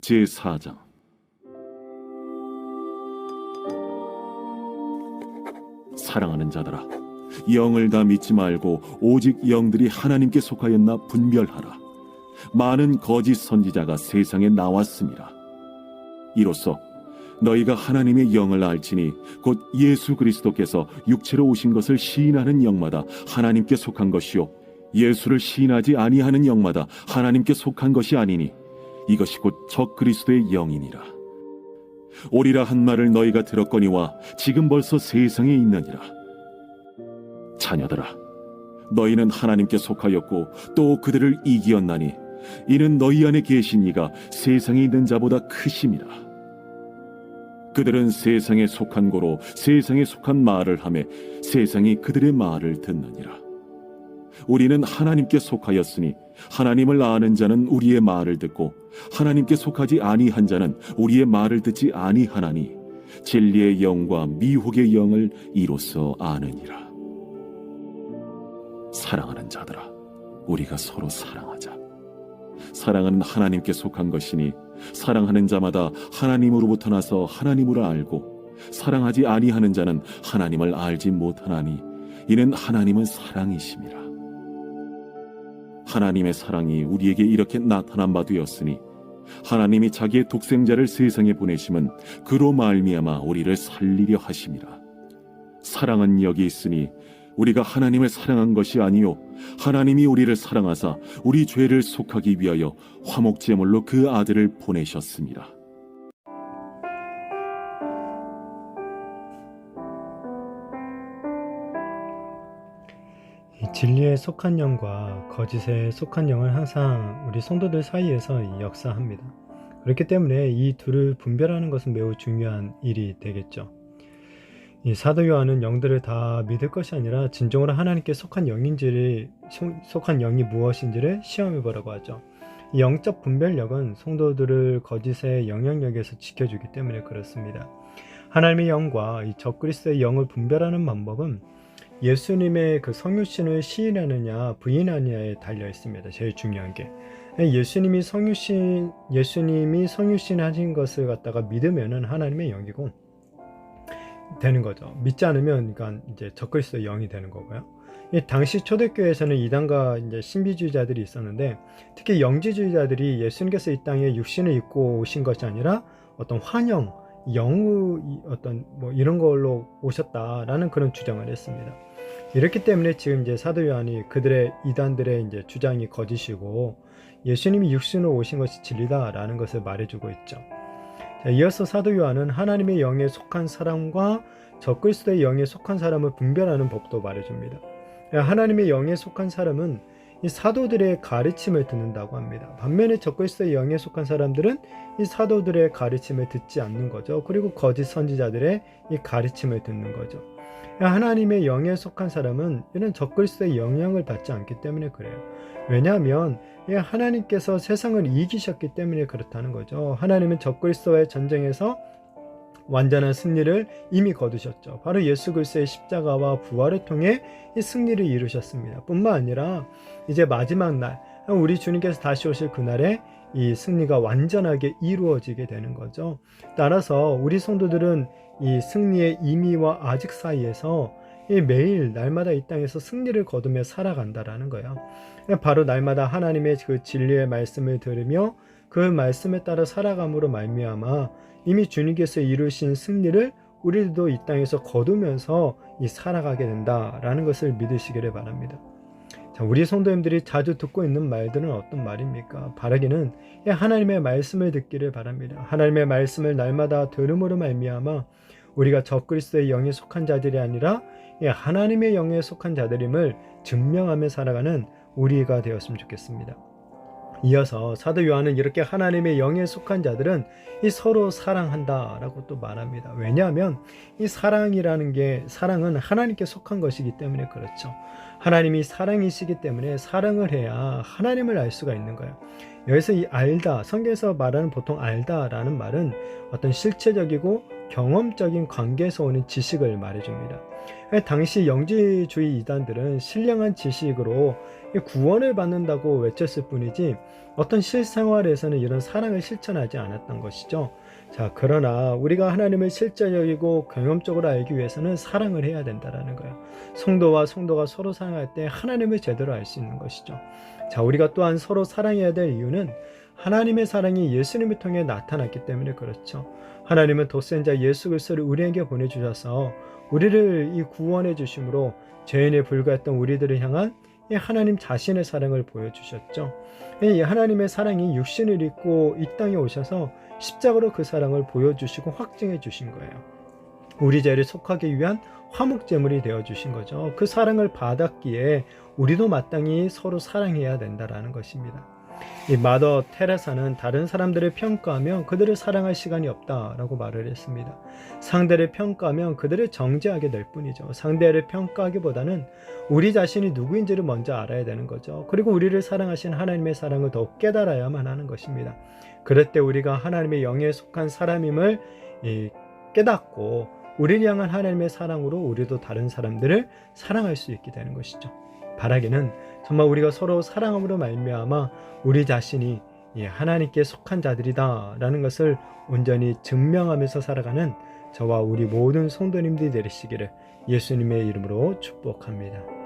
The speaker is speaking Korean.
제4장. 사랑하는 자들아, 영을 다 믿지 말고 오직 영들이 하나님께 속하였나 분별하라. 많은 거짓 선지자가 세상에 나왔습니다. 이로써 너희가 하나님의 영을 알지니 곧 예수 그리스도께서 육체로 오신 것을 시인하는 영마다 하나님께 속한 것이요 예수를 시인하지 아니하는 영마다 하나님께 속한 것이 아니니 이것이 곧 적 그리스도의 영이니라. 오리라 한 말을 너희가 들었거니와 지금 벌써 세상에 있느니라. 자녀들아, 너희는 하나님께 속하였고 또 그들을 이기었나니 이는 너희 안에 계신 이가 세상에 있는 자보다 크심이라. 그들은 세상에 속한 고로 세상에 속한 말을 하며 세상이 그들의 말을 듣느니라. 우리는 하나님께 속하였으니 하나님을 아는 자는 우리의 말을 듣고 하나님께 속하지 아니한 자는 우리의 말을 듣지 아니하나니 진리의 영과 미혹의 영을 이로써 아느니라. 사랑하는 자들아, 우리가 서로 사랑하자. 사랑은 하나님께 속한 것이니 사랑하는 자마다 하나님으로부터 나서 하나님을 알고 사랑하지 아니하는 자는 하나님을 알지 못하나니 이는 하나님은 사랑이심이라. 하나님의 사랑이 우리에게 이렇게 나타난 바 되었으니 하나님이 자기의 독생자를 세상에 보내심은 그로 말미암아 우리를 살리려 하심이라. 사랑은 여기 있으니 우리가 하나님을 사랑한 것이 아니요 하나님이 우리를 사랑하사 우리 죄를 속하기 위하여 화목제물로 그 아들을 보내셨습니다. 이 진리에 속한 영과 거짓에 속한 영은 항상 우리 성도들 사이에서 역사합니다. 그렇기 때문에 이 둘을 분별하는 것은 매우 중요한 일이 되겠죠. 이 사도 요한은 영들을 다 믿을 것이 아니라 진정으로 하나님께 속한 영이 무엇인지를 시험해 보라고 하죠. 이 영적 분별력은 성도들을 거짓의 영향력에서 지켜주기 때문에 그렇습니다. 하나님의 영과 이 적그리스도의 영을 분별하는 방법은 예수님의 그 성육신을 시인하느냐 부인하느냐에 달려 있습니다. 제일 중요한 게 예수님이 성육신 하신 것을 갖다가 믿으면은 하나님의 영이고 되는 거죠. 믿지 않으면 그러니까 이제 적그리스도의 영이 되는 거고요. 이 당시 초대교회에서는 이단과 이제 신비주의자들이 있었는데 특히 영지주의자들이 예수님께서 이 땅에 육신을 입고 오신 것이 아니라 어떤 환영, 영의 어떤 뭐 이런 걸로 오셨다라는 그런 주장을 했습니다. 이렇기 때문에 지금 이제 사도 요한이 그들의 이단들의 이제 주장이 거짓이고 예수님이 육신으로 오신 것이 진리다라는 것을 말해주고 있죠. 자, 이어서 사도 요한은 하나님의 영에 속한 사람과 적그리스도의 영에 속한 사람을 분별하는 법도 말해줍니다. 하나님의 영에 속한 사람은 이 사도들의 가르침을 듣는다고 합니다. 반면에 적그리스도의 영에 속한 사람들은 이 사도들의 가르침을 듣지 않는 거죠. 그리고 거짓 선지자들의 이 가르침을 듣는 거죠. 하나님의 영에 속한 사람은 이런 적그리스도의 영향을 받지 않기 때문에 그래요. 왜냐하면 하나님께서 세상을 이기셨기 때문에 그렇다는 거죠. 하나님은 적그리스도와의 전쟁에서 완전한 승리를 이미 거두셨죠. 바로 예수 그리스도의 십자가와 부활을 통해 이 승리를 이루셨습니다. 뿐만 아니라 이제 마지막 날 우리 주님께서 다시 오실 그날에 이 승리가 완전하게 이루어지게 되는 거죠. 따라서 우리 성도들은 이 승리의 이미와 아직 사이에서 매일 날마다 이 땅에서 승리를 거두며 살아간다라는 거예요. 바로 날마다 하나님의 그 진리의 말씀을 들으며 그 말씀에 따라 살아감으로 말미암아 이미 주님께서 이루신 승리를 우리들도 이 땅에서 거두면서 살아가게 된다라는 것을 믿으시기를 바랍니다. 자, 우리 성도님들이 자주 듣고 있는 말들은 어떤 말입니까? 바라기는 하나님의 말씀을 듣기를 바랍니다. 하나님의 말씀을 날마다 들음으로 말미암아 우리가 적그리스도의 영에 속한 자들이 아니라 하나님의 영에 속한 자들임을 증명하며 살아가는 우리가 되었으면 좋겠습니다. 이어서 사도 요한은 이렇게 하나님의 영에 속한 자들은 이 서로 사랑한다라고 또 말합니다. 왜냐하면 이 사랑은 하나님께 속한 것이기 때문에 그렇죠. 하나님이 사랑이시기 때문에 사랑을 해야 하나님을 알 수가 있는 거예요. 여기서 이 알다, 성경에서 말하는 보통 알다라는 말은 어떤 실체적이고 경험적인 관계에서 오는 지식을 말해줍니다. 당시 영지주의 이단들은 신령한 지식으로 구원을 받는다고 외쳤을 뿐이지 어떤 실생활에서는 이런 사랑을 실천하지 않았던 것이죠. 자, 그러나 우리가 하나님을 실제적이고 경험적으로 알기 위해서는 사랑을 해야 된다는 거예요. 성도와 성도가 서로 사랑할 때 하나님을 제대로 알 수 있는 것이죠. 자, 우리가 또한 서로 사랑해야 될 이유는 하나님의 사랑이 예수님을 통해 나타났기 때문에 그렇죠. 하나님은 독생자 예수 그리스도를 우리에게 보내주셔서 우리를 이 구원해 주심으로 죄인에 불과했던 우리들을 향한 이 하나님 자신의 사랑을 보여주셨죠. 이 하나님의 사랑이 육신을 입고 이 땅에 오셔서 십자가로 그 사랑을 보여주시고 확증해 주신 거예요. 우리 죄를 속하기 위한 화목제물이 되어주신 거죠. 그 사랑을 받았기에 우리도 마땅히 서로 사랑해야 된다는 것입니다. 이 마더 테레사는 다른 사람들을 평가하면 그들을 사랑할 시간이 없다라고 말을 했습니다. 상대를 평가하면 그들을 정죄하게 될 뿐이죠. 상대를 평가하기보다는 우리 자신이 누구인지를 먼저 알아야 되는 거죠. 그리고 우리를 사랑하신 하나님의 사랑을 더욱 깨달아야만 하는 것입니다. 그럴 때 우리가 하나님의 영에 속한 사람임을 깨닫고 우리를 향한 하나님의 사랑으로 우리도 다른 사람들을 사랑할 수 있게 되는 것이죠. 바라기는 정말 우리가 서로 사랑함으로 말미암아 우리 자신이 하나님께 속한 자들이다라는 것을 온전히 증명하면서 살아가는 저와 우리 모든 성도님들이 되시기를 예수님의 이름으로 축복합니다.